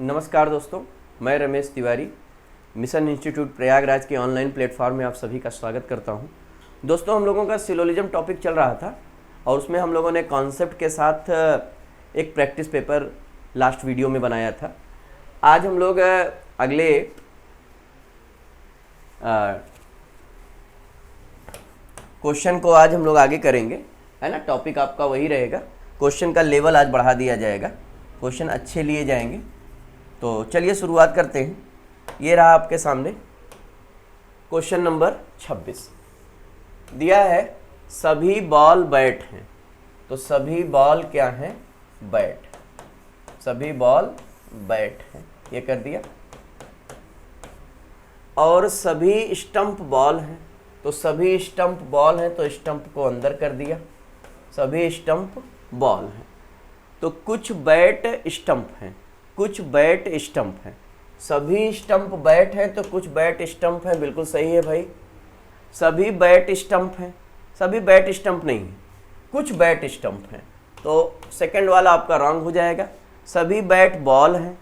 नमस्कार दोस्तों, मैं रमेश तिवारी मिशन इंस्टीट्यूट प्रयागराज के ऑनलाइन प्लेटफॉर्म में आप सभी का स्वागत करता हूं। दोस्तों, हम लोगों का सिलोजिज्म टॉपिक चल रहा था और उसमें हम लोगों ने कॉन्सेप्ट के साथ एक प्रैक्टिस पेपर लास्ट वीडियो में बनाया था। आज हम लोग अगले क्वेश्चन को आज हम लोग आगे करेंगे, है ना। टॉपिक आपका वही रहेगा, क्वेश्चन का लेवल आज बढ़ा दिया जाएगा, क्वेश्चन अच्छे लिए जाएंगे। तो चलिए शुरुआत करते हैं। ये रहा आपके सामने क्वेश्चन नंबर 26। दिया है सभी बॉल बैट हैं, तो सभी बॉल क्या हैं? बैट। सभी बॉल बैट हैं, ये कर दिया। और सभी स्टंप बॉल हैं, तो सभी स्टंप बॉल हैं, तो स्टंप को अंदर कर दिया। सभी स्टंप बॉल हैं, तो कुछ बैट स्टंप हैं, कुछ बैट स्टंप हैं। सभी स्टंप बैट हैं तो कुछ बैट स्टंप हैं, बिल्कुल सही है भाई। सभी बैट स्टंप हैं, सभी बैट स्टंप नहीं है, कुछ बैट स्टंप हैं, तो सेकंड वाला आपका रॉन्ग हो जाएगा। सभी बैट बॉल हैं,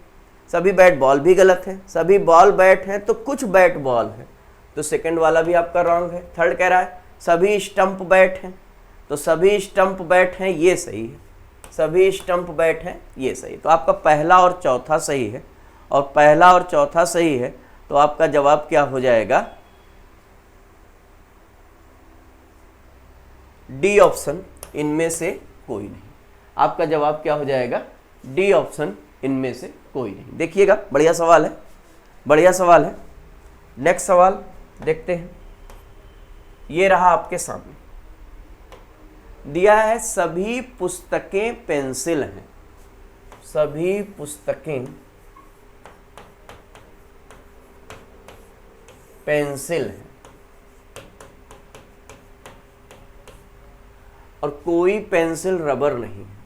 सभी बैट बॉल भी गलत है। सभी बॉल बैट हैं तो कुछ बैट बॉल है, तो सेकंड वाला भी आपका रॉन्ग है। थर्ड कह रहा है सभी स्टंप बैट हैं, तो सभी स्टंप बैट हैं, ये सही है। सभी स्टंप बैट हैं, ये सही। तो आपका पहला और चौथा सही है, और पहला और चौथा सही है, तो आपका जवाब क्या हो जाएगा? डी ऑप्शन, इनमें से कोई नहीं। आपका जवाब क्या हो जाएगा? डी ऑप्शन, इनमें से कोई नहीं। देखिएगा, बढ़िया सवाल है, बढ़िया सवाल है। नेक्स्ट सवाल देखते हैं। ये रहा आपके सामने, दिया है सभी पुस्तकें पेंसिल हैं। सभी पुस्तकें पेंसिल हैं और कोई पेंसिल रबर नहीं है।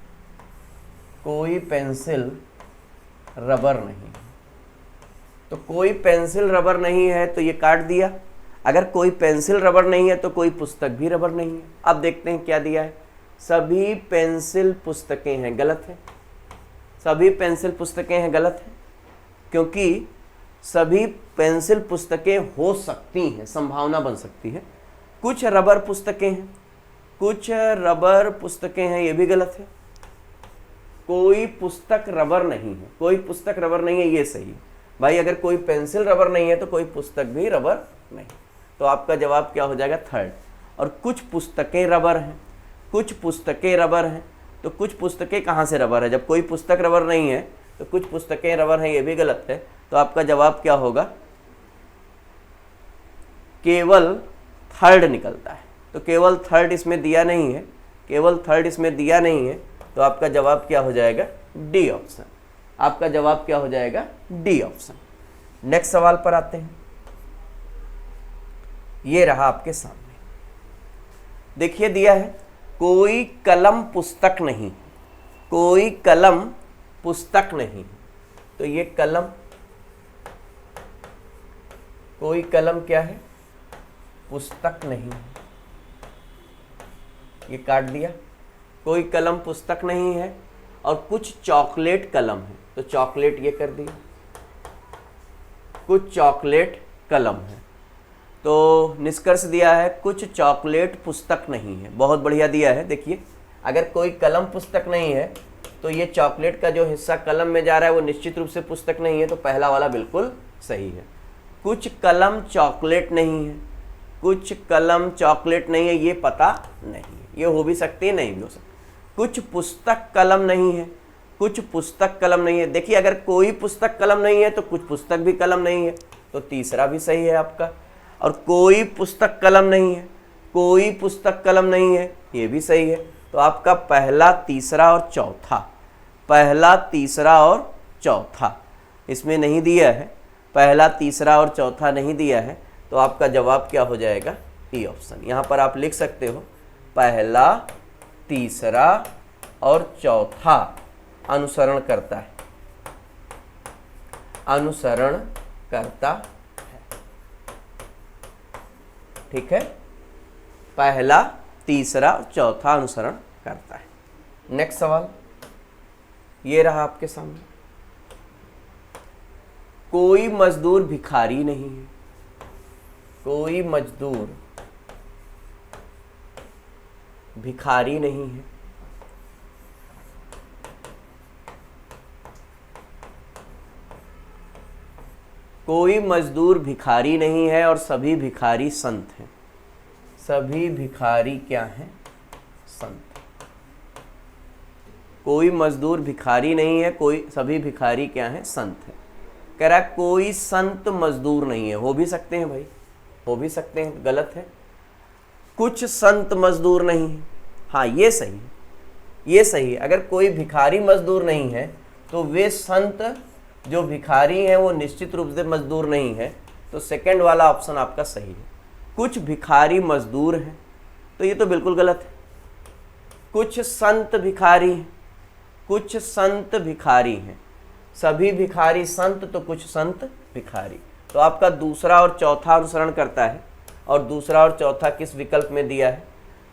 कोई पेंसिल रबर नहीं है, तो कोई पेंसिल रबर नहीं है, तो ये काट दिया। अगर कोई पेंसिल रबर नहीं है तो कोई पुस्तक भी रबर नहीं है। अब देखते हैं क्या दिया है। सभी पेंसिल पुस्तकें हैं, गलत है। सभी पेंसिल पुस्तकें हैं, गलत है, क्योंकि सभी पेंसिल पुस्तकें हो सकती हैं, संभावना बन सकती है। कुछ रबर पुस्तकें हैं, कुछ रबर पुस्तकें हैं, ये भी गलत है। कोई पुस्तक रबर नहीं है, कोई पुस्तक रबर नहीं है, ये सही है भाई। अगर कोई पेंसिल रबर नहीं है तो कोई पुस्तक भी रबर नहीं, तो आपका जवाब क्या हो जाएगा? थर्ड। और कुछ पुस्तकें रबर हैं, कुछ पुस्तकें रबर हैं, तो कुछ पुस्तकें कहाँ से रबर है? जब कोई पुस्तक रबर नहीं है तो कुछ पुस्तकें रबर हैं, ये भी गलत है। तो आपका जवाब क्या होगा? केवल थर्ड निकलता है, तो केवल थर्ड इसमें दिया नहीं है, केवल थर्ड इसमें दिया नहीं है, तो आपका जवाब क्या हो जाएगा? D option. आपका जवाब क्या हो जाएगा? D option. नेक्स्ट सवाल पर आते हैं। ये रहा आपके सामने, देखिए दिया है कोई कलम पुस्तक नहीं। कोई कलम पुस्तक नहीं, तो ये कलम, कोई कलम क्या है? पुस्तक नहीं, ये काट दिया। कोई कलम पुस्तक नहीं है, और कुछ चॉकलेट कलम है, तो चॉकलेट ये कर दिया। कुछ चॉकलेट कलम है, तो निष्कर्ष दिया है कुछ चॉकलेट पुस्तक नहीं है। बहुत बढ़िया दिया है। देखिए, अगर कोई कलम पुस्तक नहीं है तो ये चॉकलेट का जो हिस्सा कलम में जा रहा है वो निश्चित रूप से पुस्तक नहीं है, तो पहला वाला बिल्कुल सही है। कुछ कलम चॉकलेट नहीं है, कुछ कलम चॉकलेट नहीं है, ये पता नहीं है, ये हो भी सकती है, नहीं भी हो सकती। कुछ पुस्तक कलम नहीं है, कुछ पुस्तक कलम नहीं है। देखिए, अगर कोई पुस्तक कलम नहीं है तो कुछ पुस्तक भी कलम नहीं है, तो तीसरा भी सही है आपका। और कोई पुस्तक कलम नहीं है, कोई पुस्तक कलम नहीं है, ये भी सही है। तो आपका पहला, तीसरा और चौथा, पहला, तीसरा और चौथा इसमें नहीं दिया है, पहला, तीसरा और चौथा नहीं दिया है, तो आपका जवाब क्या हो जाएगा? E option. यहाँ पर आप लिख सकते हो पहला, तीसरा और चौथा अनुसरण करता है, अनुसरण करता है। ठीक है, पहला, तीसरा और चौथा अनुसरण करता है। नेक्स्ट सवाल ये रहा आपके सामने। कोई मजदूर भिखारी नहीं है, कोई मजदूर भिखारी नहीं है। कोई मजदूर भिखारी नहीं है और सभी भिखारी संत हैं। सभी भिखारी क्या हैं? संत। कोई मजदूर भिखारी नहीं है, कोई सभी भिखारी क्या हैं? संत हैं। कह रहा है कोई संत मजदूर नहीं है। हो भी सकते हैं भाई, हो भी सकते हैं, गलत है। कुछ संत मजदूर नहीं है, हाँ ये सही है, ये सही है। अगर कोई भिखारी मजदूर नहीं है तो वे संत जो भिखारी हैं वो निश्चित रूप से मजदूर नहीं है, तो सेकंड वाला ऑप्शन आपका सही है। कुछ भिखारी मजदूर हैं, तो ये तो बिल्कुल गलत है। कुछ संत भिखारी हैं, कुछ संत भिखारी हैं, सभी भिखारी संत, तो कुछ संत भिखारी। तो आपका दूसरा और चौथा अनुसरण करता है, और दूसरा और चौथा किस विकल्प में दिया है?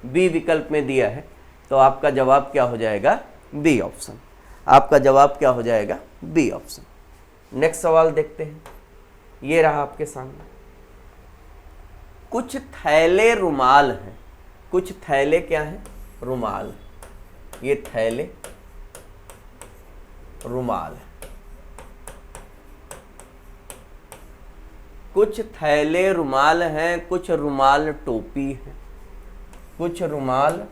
बी विकल्प में दिया है। तो आपका जवाब क्या हो जाएगा? B option. आपका जवाब क्या हो जाएगा? B option. नेक्स्ट सवाल देखते हैं, ये रहा आपके सामने। कुछ थैले रुमाल हैं, कुछ थैले क्या हैं? रुमाल। ये थैले रुमाल है। कुछ थैले रुमाल हैं, कुछ रुमाल टोपी है, कुछ रुमाल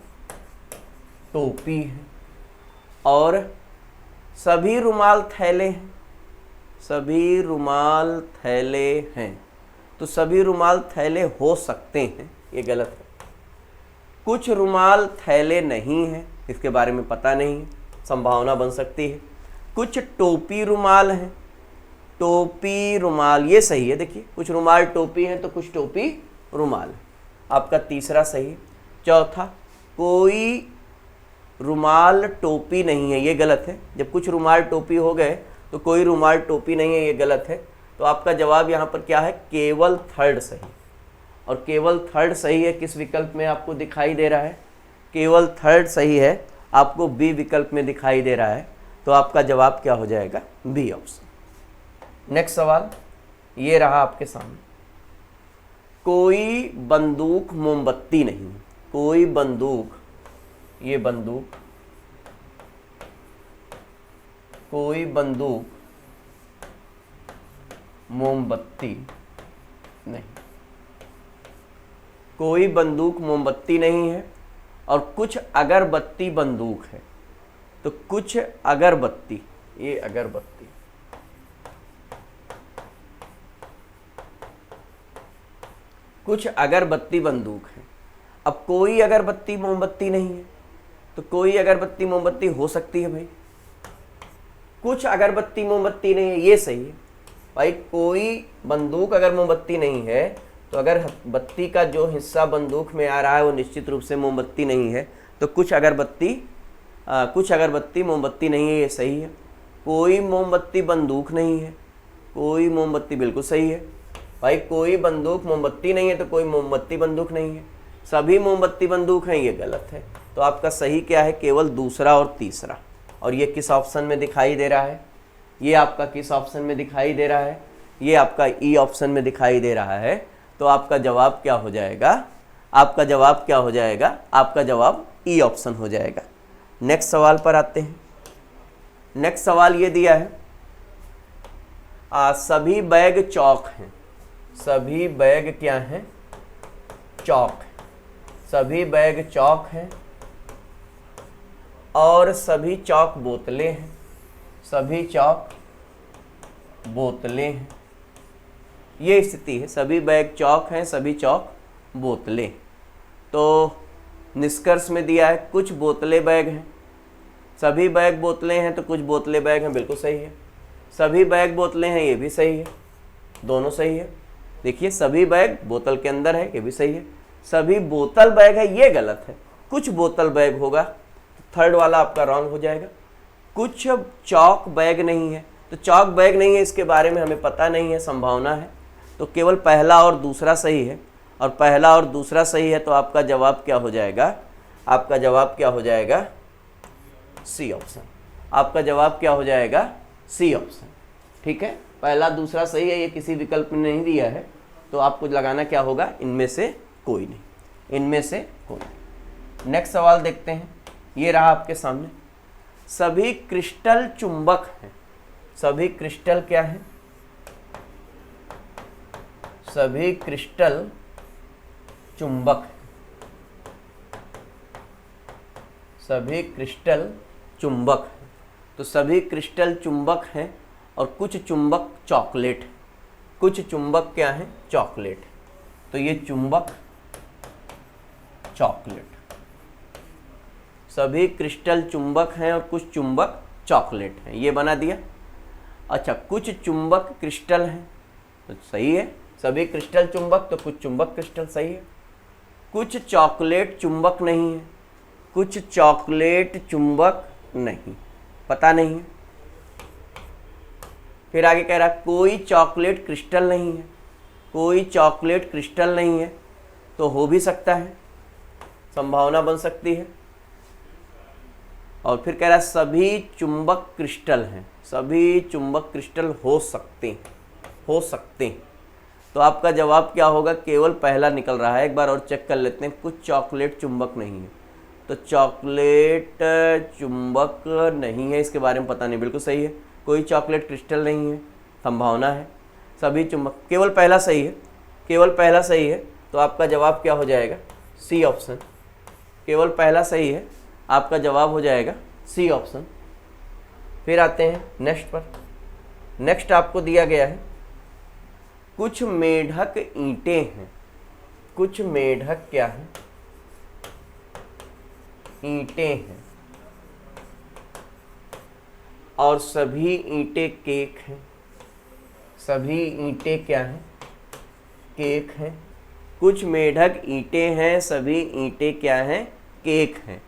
टोपी है, और सभी रुमाल थैले हैं। सभी रुमाल थैले हैं, तो सभी रुमाल थैले हो सकते हैं, ये गलत है। कुछ रुमाल थैले नहीं है, इसके बारे में पता नहीं है, संभावना बन सकती है। कुछ टोपी रुमाल हैं, टोपी रुमाल ये सही है। देखिए कुछ रुमाल टोपी हैं तो कुछ टोपी रुमाल है, आपका तीसरा सही है। चौथा, कोई रुमाल टोपी नहीं है, ये गलत है। जब कुछ रुमाल टोपी हो गए तो कोई रुमाल टोपी नहीं है, ये गलत है। तो आपका जवाब यहाँ पर क्या है? केवल थर्ड सही। और केवल थर्ड सही है किस विकल्प में आपको दिखाई दे रहा है? केवल थर्ड सही है, आपको बी विकल्प में दिखाई दे रहा है। तो आपका जवाब क्या हो जाएगा? B option. नेक्स्ट सवाल ये रहा आपके सामने। कोई बंदूक मोमबत्ती नहीं है, कोई बंदूक, ये बंदूक, कोई बंदूक मोमबत्ती नहीं, कोई बंदूक मोमबत्ती नहीं है, और कुछ अगरबत्ती बंदूक है। तो कुछ अगरबत्ती, ये अगरबत्ती, कुछ अगरबत्ती बंदूक है। अब कोई अगरबत्ती मोमबत्ती नहीं है, तो कोई अगरबत्ती मोमबत्ती हो सकती है भाई। कुछ अगरबत्ती मोमबत्ती नहीं है, ये सही है भाई। कोई बंदूक अगर मोमबत्ती नहीं है, तो अगर बत्ती का जो हिस्सा बंदूक में आ रहा है वो निश्चित रूप से मोमबत्ती नहीं है, तो कुछ अगरबत्ती मोमबत्ती नहीं है, ये सही है। कोई मोमबत्ती बंदूक नहीं है, कोई मोमबत्ती बिल्कुल सही है भाई। कोई बंदूक मोमबत्ती नहीं है तो कोई मोमबत्ती बंदूक नहीं है, सभी मोमबत्ती बंदूक हैं, ये गलत है। तो आपका सही क्या है? केवल दूसरा और तीसरा। और ये किस ऑप्शन में दिखाई दे रहा है? ये आपका किस ऑप्शन में दिखाई दे रहा है? ये आपका ई ऑप्शन में दिखाई दे रहा है। तो आपका जवाब क्या हो जाएगा? आपका जवाब क्या हो जाएगा? आपका जवाब ई ऑप्शन हो जाएगा। नेक्स्ट सवाल पर आते हैं। नेक्स्ट सवाल ये दिया है, सभी बैग चौक हैं। सभी बैग क्या हैं? चौक है। सभी बैग चौक हैं, और सभी चौक बोतलें हैं। सभी चौक बोतलें हैं, ये स्थिति है। सभी बैग चौक हैं, सभी चौक बोतलें। तो निष्कर्ष में दिया है कुछ बोतलें बैग हैं। सभी बैग बोतलें हैं तो कुछ बोतलें बैग हैं, बिल्कुल सही है। सभी बैग बोतलें हैं, ये भी सही है, दोनों सही है। देखिए सभी बैग बोतल के अंदर है, ये भी सही है। सभी बोतल बैग है, ये गलत है। कुछ बोतल बैग होगा, थर्ड वाला आपका रॉन्ग हो जाएगा। कुछ चौक बैग नहीं है, तो चौक बैग नहीं है इसके बारे में हमें पता नहीं है, संभावना है। तो केवल पहला और दूसरा सही है, और पहला और दूसरा सही है। तो आपका जवाब क्या हो जाएगा? आपका जवाब क्या हो जाएगा? C option. आपका जवाब क्या हो जाएगा? C option. ठीक है। पहला दूसरा सही है, ये किसी विकल्प में नहीं दिया है, तो आपको लगाना क्या होगा, इनमें से कोई नहीं, इनमें से कोई नहीं। नेक्स्ट सवाल देखते हैं, ये रहा आपके सामने। सभी क्रिस्टल चुंबक हैं। सभी क्रिस्टल क्या है, सभी क्रिस्टल चुंबक, सभी क्रिस्टल चुंबक। तो सभी क्रिस्टल चुंबक हैं और कुछ चुंबक चॉकलेट है। कुछ चुंबक क्या है, चॉकलेट। तो ये चुंबक चॉकलेट, सभी क्रिस्टल चुंबक हैं और कुछ चुंबक चॉकलेट हैं, ये बना दिया। अच्छा, कुछ चुंबक क्रिस्टल हैं, तो सही है, सभी क्रिस्टल चुंबक तो कुछ चुंबक क्रिस्टल, सही है। कुछ चॉकलेट चुंबक नहीं है, कुछ चॉकलेट चुंबक नहीं, पता नहीं है। फिर आगे कह रहा कोई चॉकलेट क्रिस्टल नहीं है, कोई चॉकलेट क्रिस्टल नहीं है, तो हो भी सकता है, संभावना बन सकती है। और फिर कह रहा सभी चुंबक क्रिस्टल हैं, सभी चुंबक क्रिस्टल हो सकते हैं, हो सकते हैं। तो आपका जवाब क्या होगा, केवल पहला निकल रहा है। एक बार और चेक कर लेते हैं, कुछ चॉकलेट चुंबक नहीं है, तो चॉकलेट चुंबक नहीं है, इसके बारे में पता नहीं, बिल्कुल सही है। कोई चॉकलेट क्रिस्टल नहीं है, संभावना है। सभी चुंबक, केवल पहला सही है, केवल पहला सही है, तो आपका जवाब क्या हो जाएगा, सी ऑप्शन। केवल पहला सही है, आपका जवाब हो जाएगा सी ऑप्शन। फिर आते हैं नेक्स्ट पर। नेक्स्ट आपको दिया गया है, कुछ मेढक ईंटें हैं। कुछ मेढक क्या है, ईंटें हैं, और सभी ईंटें केक हैं। सभी ईंटें क्या हैं, केक हैं। कुछ मेढक ईंटें हैं, सभी ईंटें क्या हैं, केक हैं।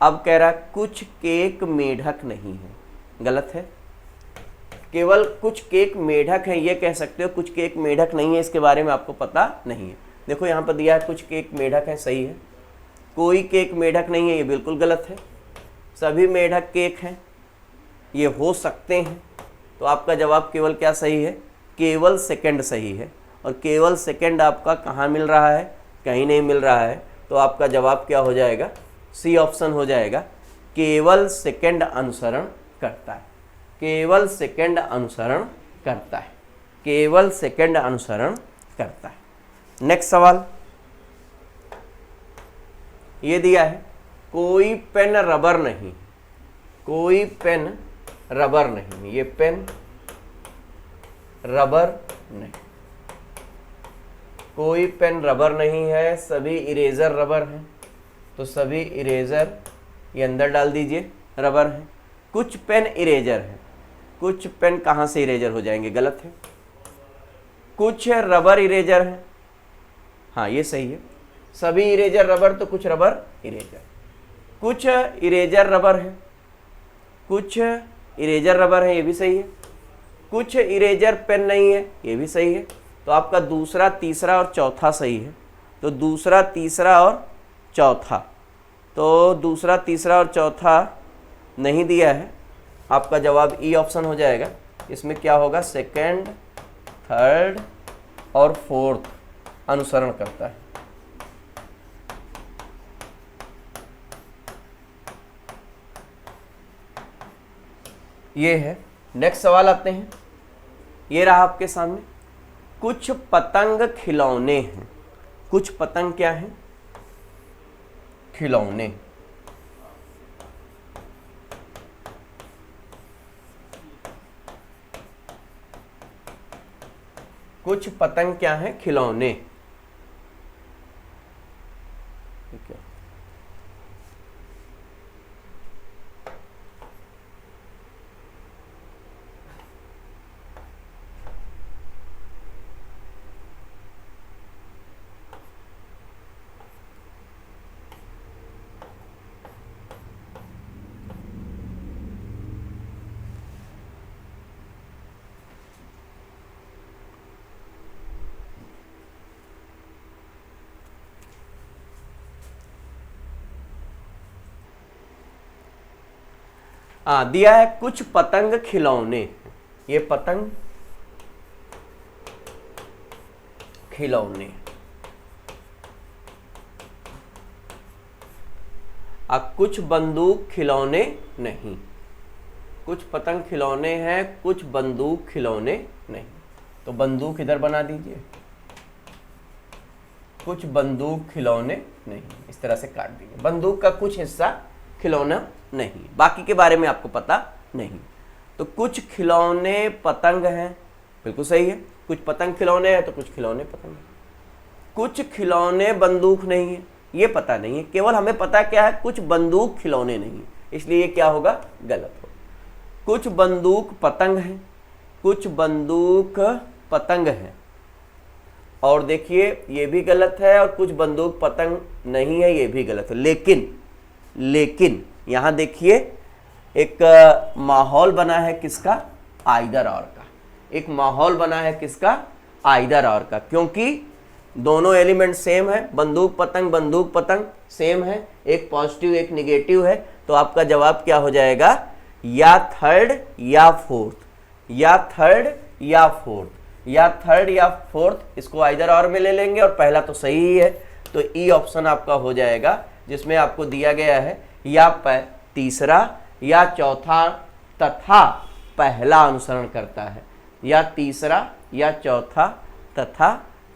अब कह रहा कुछ केक मेढक नहीं है, गलत है। केवल कुछ केक मेढक है ये कह सकते हो, कुछ केक मेढक नहीं है, इसके बारे में आपको पता नहीं है। देखो यहाँ पर दिया है कुछ केक मेढक है, सही है। कोई केक मेढक नहीं है, ये बिल्कुल गलत है। सभी मेढक केक हैं, ये हो सकते हैं। तो आपका जवाब केवल क्या सही है, केवल सेकंड सही है। और केवल सेकंड आपका कहाँ मिल रहा है, कहीं नहीं मिल रहा है। तो आपका जवाब क्या हो जाएगा, सी ऑप्शन हो जाएगा, केवल सेकंड अनुसरण करता है। केवल सेकंड अनुसरण करता है, केवल सेकंड अनुसरण करता है। नेक्स्ट सवाल ये दिया है, कोई पेन रबर नहीं। कोई पेन रबर नहीं, ये पेन रबर नहीं। कोई पेन रबर नहीं है, सभी इरेजर रबर हैं, तो सभी इरेजर ये अंदर डाल दीजिए, रबर है। कुछ पेन इरेजर है, कुछ पेन कहाँ से इरेजर हो जाएंगे, गलत है। कुछ रबर इरेजर है, हाँ ये सही है। सभी इरेजर रबर तो कुछ रबर इरेजर। कुछ इरेजर रबर है, कुछ इरेजर रबर है, ये भी सही है। कुछ इरेजर पेन नहीं है, ये भी सही है। तो आपका दूसरा, तीसरा और चौथा सही है। तो दूसरा, तीसरा और चौथा, तो दूसरा, तीसरा और चौथा नहीं दिया है, आपका जवाब ई ऑप्शन हो जाएगा। इसमें क्या होगा, सेकंड, थर्ड और फोर्थ अनुसरण करता है। ये है। नेक्स्ट सवाल आते हैं, ये रहा आपके सामने, कुछ पतंग खिलौने हैं। कुछ पतंग क्या है, खिलौने। कुछ पतंग क्या है, खिलौने। ठीक है, दिया है कुछ पतंग खिलौने। ये पतंग खिलौने। कुछ बंदूक खिलौने नहीं। कुछ पतंग खिलौने हैं, कुछ बंदूक खिलौने नहीं। तो बंदूक इधर बना दीजिए, कुछ बंदूक खिलौने नहीं, इस तरह से काट दीजिए। बंदूक का कुछ हिस्सा खिलौना नहीं, बाकी के बारे में आपको पता नहीं। तो कुछ खिलौने पतंग हैं, बिल्कुल सही है। कुछ पतंग खिलौने हैं तो कुछ खिलौने पतंग हैं। कुछ खिलौने बंदूक नहीं है, ये पता नहीं है। केवल हमें पता क्या है, कुछ बंदूक खिलौने नहीं है, इसलिए ये क्या होगा, गलत होगा। कुछ बंदूक पतंग है, कुछ बंदूक पतंग है, और देखिए ये भी गलत है, और कुछ बंदूक पतंग नहीं है, ये भी गलत है। लेकिन यहां देखिए एक माहौल बना है किसका, आइदर और का। एक माहौल बना है किसका, आइदर और का, क्योंकि दोनों एलिमेंट सेम है। बंदूक पतंग सेम है, एक पॉजिटिव एक निगेटिव है। तो आपका जवाब क्या हो जाएगा, या थर्ड या फोर्थ, या थर्ड या फोर्थ, या थर्ड या फोर्थ। इसको आइदर और में ले लेंगे, और पहला तो सही ही है, तो ई ऑप्शन आपका हो जाएगा, जिसमें आपको दिया गया है या तीसरा या चौथा तथा पहला अनुसरण करता है, या तीसरा या चौथा तथा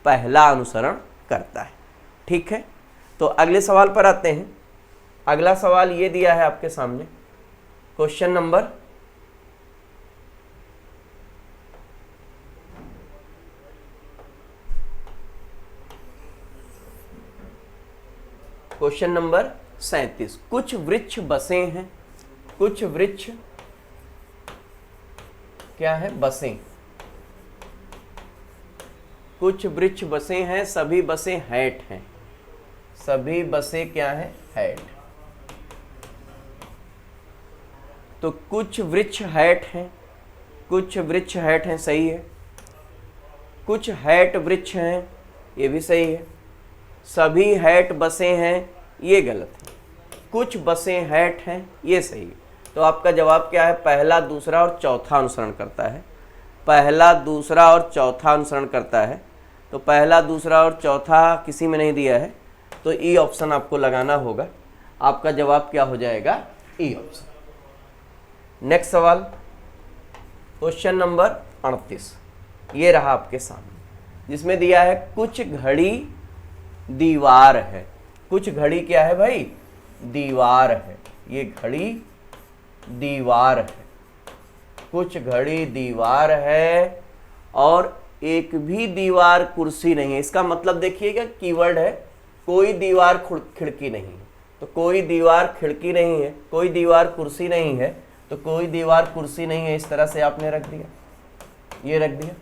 पहला अनुसरण करता है। ठीक है, तो अगले सवाल पर आते हैं। अगला सवाल ये दिया है आपके सामने, क्वेश्चन नंबर 37। कुछ वृक्ष बसे हैं, कुछ वृक्ष क्या है, बसे। कुछ वृक्ष बसे हैं, सभी बसे हैट हैं। सभी बसे क्या है, हैट। तो कुछ वृक्ष हैट हैं, कुछ वृक्ष हैट हैं, सही है। कुछ हैट वृक्ष हैं, ये भी सही है। सभी हैट बसे हैं, ये गलत है। कुछ बसे हैट हैं, ये सही है। तो आपका जवाब क्या है, पहला दूसरा और चौथा अनुसरण करता है। पहला दूसरा और चौथा अनुसरण करता है। तो पहला दूसरा और चौथा किसी में नहीं दिया है, तो ई ऑप्शन आपको लगाना होगा। आपका जवाब क्या हो जाएगा, ई ऑप्शन। नेक्स्ट सवाल, क्वेश्चन नंबर 38। ये रहा आपके सामने, जिसमें दिया है कुछ घड़ी दीवार है। कुछ घड़ी क्या है भाई, दीवार है। ये घड़ी दीवार है, कुछ घड़ी दीवार है, और एक भी दीवार कुर्सी नहीं है। इसका मतलब देखिएगा, कीवर्ड है कोई दीवार खिड़की नहीं है। तो कोई दीवार खिड़की नहीं है, कोई दीवार कुर्सी नहीं है, तो कोई दीवार कुर्सी नहीं है, इस तरह से आपने रख दिया, ये रख दिया।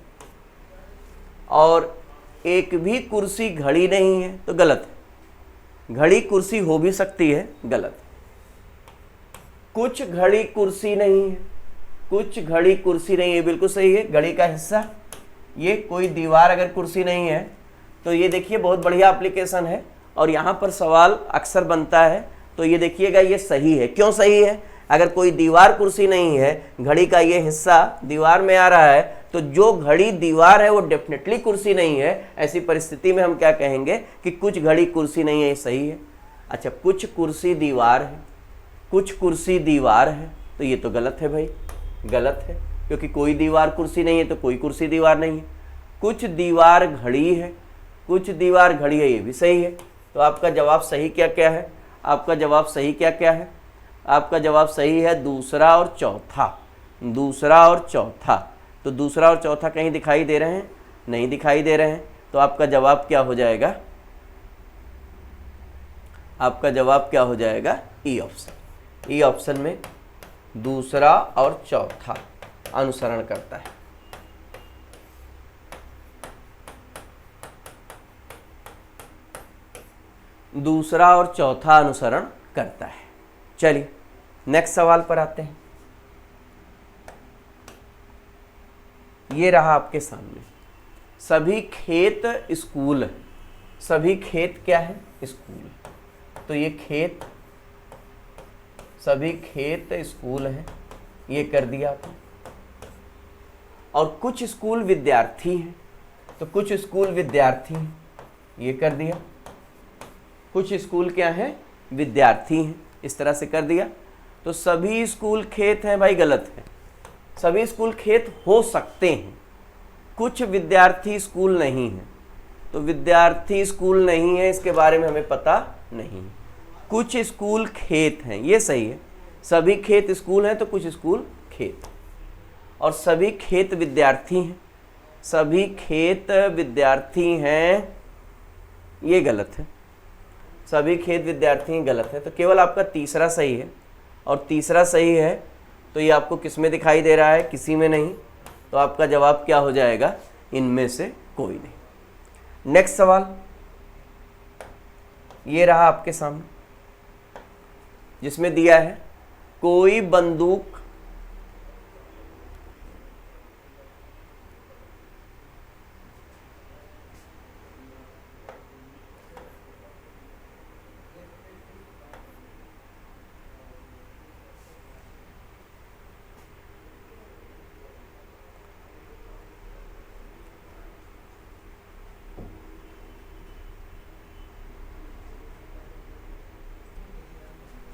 और एक भी कुर्सी घड़ी नहीं है, तो गलत है। घड़ी कुर्सी हो भी सकती है, गलत। कुछ घड़ी कुर्सी नहीं है, कुछ घड़ी कुर्सी नहीं है, बिल्कुल सही है। घड़ी का हिस्सा ये, कोई दीवार अगर कुर्सी नहीं है, तो ये देखिए बहुत बढ़िया एप्लीकेशन है, और यहाँ पर सवाल अक्सर बनता है। तो ये देखिएगा, ये सही है। क्यों सही है, अगर कोई दीवार कुर्सी नहीं है, घड़ी का ये हिस्सा दीवार में आ रहा है, तो जो घड़ी दीवार है वो डेफिनेटली कुर्सी नहीं है। ऐसी परिस्थिति में हम क्या कहेंगे कि कुछ घड़ी कुर्सी नहीं है, ये सही है। अच्छा, कुछ कुर्सी दीवार है, कुछ कुर्सी दीवार है, तो ये तो गलत है भाई, गलत है, क्योंकि कोई दीवार कुर्सी नहीं है, तो कोई कुर्सी दीवार नहीं है। कुछ दीवार घड़ी है, कुछ दीवार घड़ी है, ये भी सही है। तो आपका जवाब सही क्या क्या है, आपका जवाब सही क्या क्या है, आपका जवाब सही है दूसरा और चौथा। दूसरा और चौथा, तो दूसरा और चौथा कहीं दिखाई दे रहे हैं, नहीं दिखाई दे रहे हैं। तो आपका जवाब क्या हो जाएगा, आपका जवाब क्या हो जाएगा, ई ऑप्शन। ई ऑप्शन में दूसरा और चौथा अनुसरण करता है। दूसरा और चौथा अनुसरण करता है। चलिए नेक्स्ट सवाल पर आते हैं। ये रहा आपके सामने, सभी खेत स्कूल है। सभी खेत क्या है, स्कूल। तो ये खेत, सभी खेत स्कूल है, ये कर दिया आपने। और कुछ स्कूल विद्यार्थी हैं, तो कुछ स्कूल विद्यार्थी हैं, ये कर दिया। कुछ स्कूल क्या हैं, विद्यार्थी हैं, इस तरह से कर दिया। तो सभी स्कूल खेत हैं, भाई गलत है। सभी स्कूल खेत हो सकते हैं, कुछ विद्यार्थी स्कूल नहीं है। तो विद्यार्थी स्कूल नहीं है, इसके बारे में हमें पता नहीं। कुछ स्कूल खेत हैं, ये सही है। सभी खेत स्कूल हैं तो कुछ स्कूल खेत। और सभी खेत विद्यार्थी हैं, सभी खेत विद्यार्थी हैं, ये गलत है। सभी खेत विद्यार्थी हैं, गलत है। तो केवल आपका तीसरा सही है, और तीसरा सही है तो ये आपको किस में दिखाई दे रहा है, किसी में नहीं। तो आपका जवाब क्या हो जाएगा, इनमें से कोई नहीं। नेक्स्ट सवाल ये रहा आपके सामने, जिसमें दिया है कोई बंदूक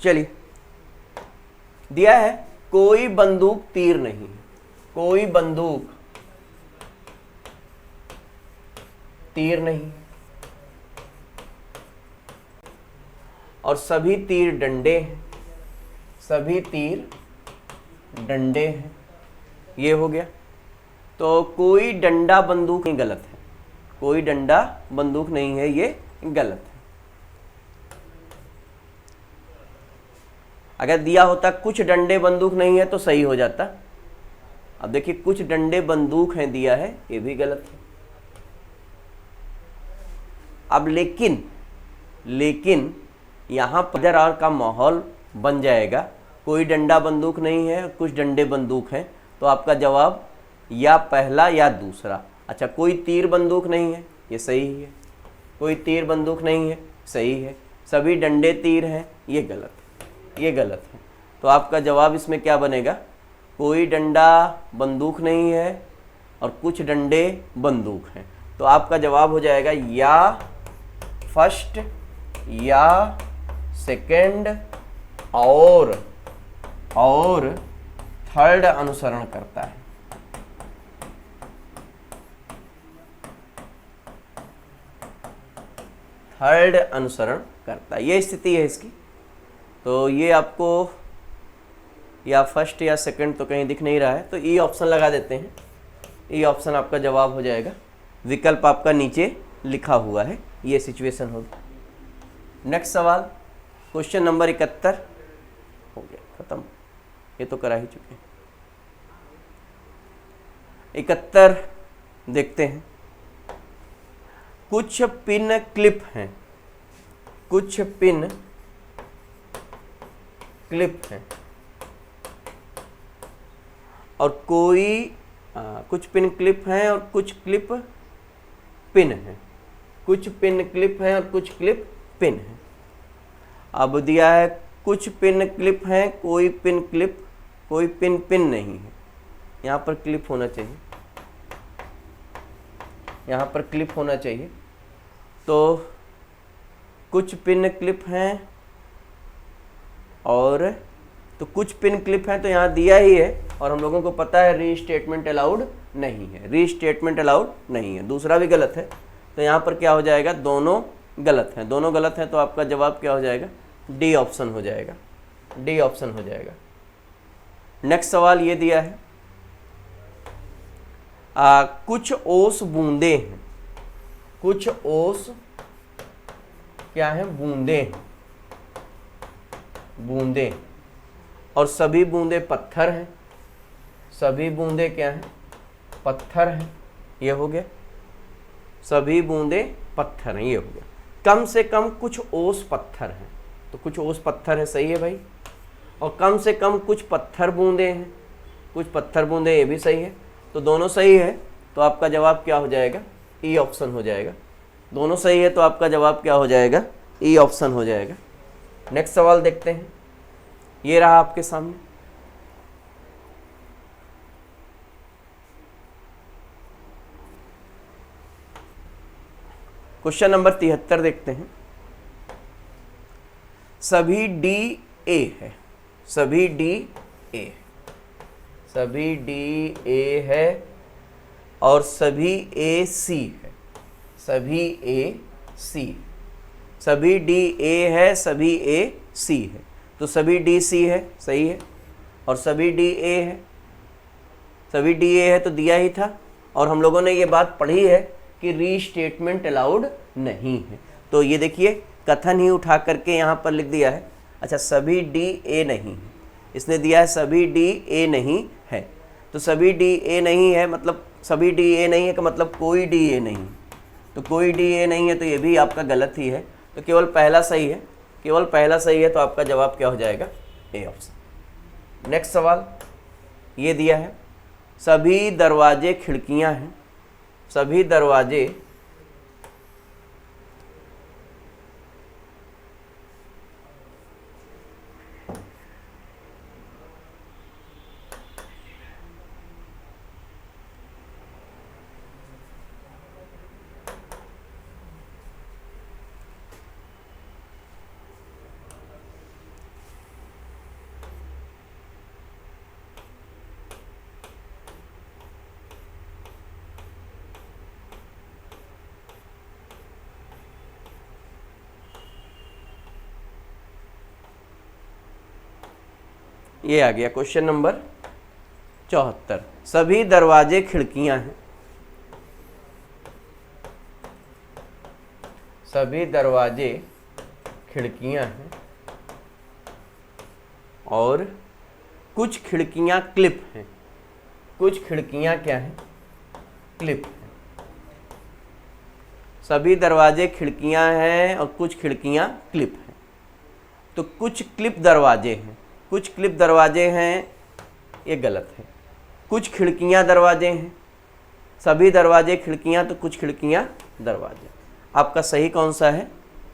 चलिए दिया है कोई बंदूक तीर नहीं है, कोई बंदूक तीर नहीं, और सभी तीर डंडे हैं, सभी तीर डंडे हैं, ये हो गया। तो कोई डंडा बंदूक नहीं, गलत है। कोई डंडा बंदूक नहीं है, ये गलत है। अगर दिया होता कुछ डंडे बंदूक नहीं है तो सही हो जाता। अब देखिए कुछ डंडे बंदूक हैं दिया है, ये भी गलत है। अब लेकिन यहां पर और का माहौल बन जाएगा। कोई डंडा बंदूक नहीं है, कुछ डंडे बंदूक हैं, तो आपका जवाब या पहला या दूसरा। अच्छा, कोई तीर बंदूक नहीं है, ये सही है। कोई तीर बंदूक नहीं है, सही है। सभी डंडे तीर हैं, ये गलत है, ये गलत है। तो आपका जवाब इसमें क्या बनेगा, कोई डंडा बंदूक नहीं है और कुछ डंडे बंदूक हैं। तो आपका जवाब हो जाएगा या फर्स्ट या सेकंड और थर्ड अनुसरण करता है। थर्ड अनुसरण करता है, ये स्थिति है इसकी। तो ये आपको या फर्स्ट या सेकंड तो कहीं दिख नहीं रहा है, तो ई ऑप्शन लगा देते हैं। ई ऑप्शन आपका जवाब हो जाएगा। विकल्प आपका नीचे लिखा हुआ है, ये सिचुएशन होगी। नेक्स्ट सवाल क्वेश्चन नंबर 71 हो गया, खत्म। ये तो करा ही चुके हैं। 71 देखते हैं। कुछ पिन क्लिप हैं, कुछ पिन क्लिप हैं और कुछ पिन क्लिप हैं और कुछ क्लिप पिन हैं। कुछ पिन क्लिप हैं और कुछ क्लिप पिन हैं। अब दिया है कुछ पिन क्लिप हैं, कोई पिन क्लिप, कोई पिन पिन नहीं है। यहाँ पर क्लिप होना चाहिए, यहाँ पर क्लिप होना चाहिए। तो कुछ पिन क्लिप हैं और तो कुछ पिन क्लिप हैं, तो यहाँ दिया ही है और हम लोगों को पता है रीस्टेटमेंट अलाउड नहीं है, रीस्टेटमेंट अलाउड नहीं है। दूसरा भी गलत है, तो यहाँ पर क्या हो जाएगा, दोनों गलत हैं। दोनों गलत हैं तो आपका जवाब क्या हो जाएगा, डी ऑप्शन हो जाएगा, डी ऑप्शन हो जाएगा। नेक्स्ट सवाल ये दिया है कुछ ओस बूंदे हैं, कुछ ओस क्या है, बूंदे, बूंदे, और सभी बूंदे पत्थर हैं। सभी बूंदे क्या हैं, पत्थर हैं, ये हो गया। सभी बूंदे पत्थर हैं, ये हो गया। कम से कम कुछ ओस पत्थर हैं, तो कुछ ओस पत्थर है, सही है भाई। और कम से कम कुछ पत्थर बूंदे हैं, कुछ पत्थर बूंदे, ये भी सही है। तो दोनों सही है, तो आपका जवाब क्या हो जाएगा, ई ऑप्शन हो जाएगा। दोनों सही है तो आपका जवाब क्या हो जाएगा, ई ऑप्शन हो जाएगा। नेक्स्ट सवाल देखते हैं, ये रहा आपके सामने। क्वेश्चन नंबर 73 देखते हैं। सभी डी ए है, सभी डी ए, सभी डी ए है और सभी ए सी है, सभी ए सी, सभी डी ए है, सभी ए सी है, तो सभी डी सी है, सही है, और सभी डी ए है, सभी डी ए है तो दिया ही था, और हम लोगों ने ये बात पढ़ी है कि रीस्टेटमेंट अलाउड नहीं है। तो ये देखिए कथन ही उठा करके यहाँ पर लिख दिया है। अच्छा, सभी डी ए नहीं है, इसने दिया है सभी डी ए नहीं है, तो सभी डी ए नहीं है मतलब सभी डी ए नहीं है का मतलब कोई डी ए नहीं, तो कोई डी ए नहीं है तो ये भी आपका गलत ही है, तो केवल पहला सही है, केवल पहला सही है, तो आपका जवाब क्या हो जाएगा? A option. नेक्स्ट सवाल ये दिया है, सभी दरवाजे खिड़कियां हैं, सभी दरवाजे ये आ गया क्वेश्चन नंबर 74। सभी दरवाजे खिड़कियां हैं, सभी दरवाजे खिड़कियां हैं और कुछ खिड़कियां क्लिप हैं, कुछ खिड़कियां क्या हैं? क्लिप हैं। सभी दरवाजे खिड़कियां हैं और कुछ खिड़कियां क्लिप हैं, तो कुछ क्लिप दरवाजे हैं, कुछ क्लिप दरवाजे हैं, ये गलत है। कुछ खिड़कियां दरवाजे हैं, सभी दरवाजे खिड़कियां तो कुछ खिड़कियां दरवाजे। आपका सही कौन सा है?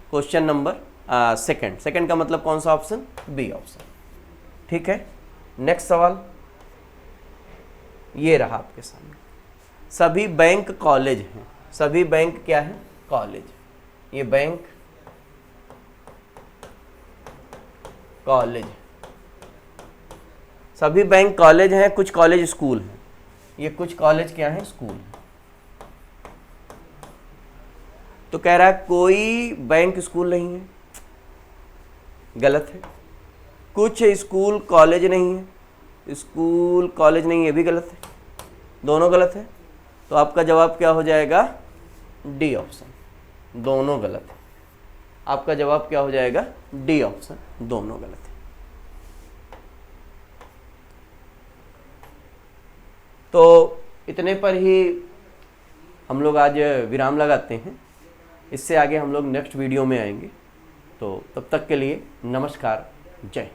Question number second. सेकंड का मतलब कौन सा ऑप्शन? B option. ठीक है, नेक्स्ट सवाल ये रहा आपके सामने। सभी बैंक कॉलेज हैं, सभी बैंक क्या है? कॉलेज। ये बैंक कॉलेज, सभी बैंक कॉलेज हैं, कुछ कॉलेज स्कूल हैं, ये कुछ कॉलेज क्या है? स्कूल है। तो कह रहा है कोई बैंक स्कूल नहीं है, गलत है। कुछ स्कूल कॉलेज नहीं है, स्कूल कॉलेज नहीं है, भी गलत है, दोनों गलत है। तो आपका जवाब क्या हो जाएगा? डी ऑप्शन, दोनों गलत है। आपका जवाब क्या हो जाएगा? डी ऑप्शन, दोनों गलत है। तो इतने पर ही हम लोग आज विराम लगाते हैं, इससे आगे हम लोग नेक्स्ट वीडियो में आएंगे। तो तब तक के लिए नमस्कार, जय।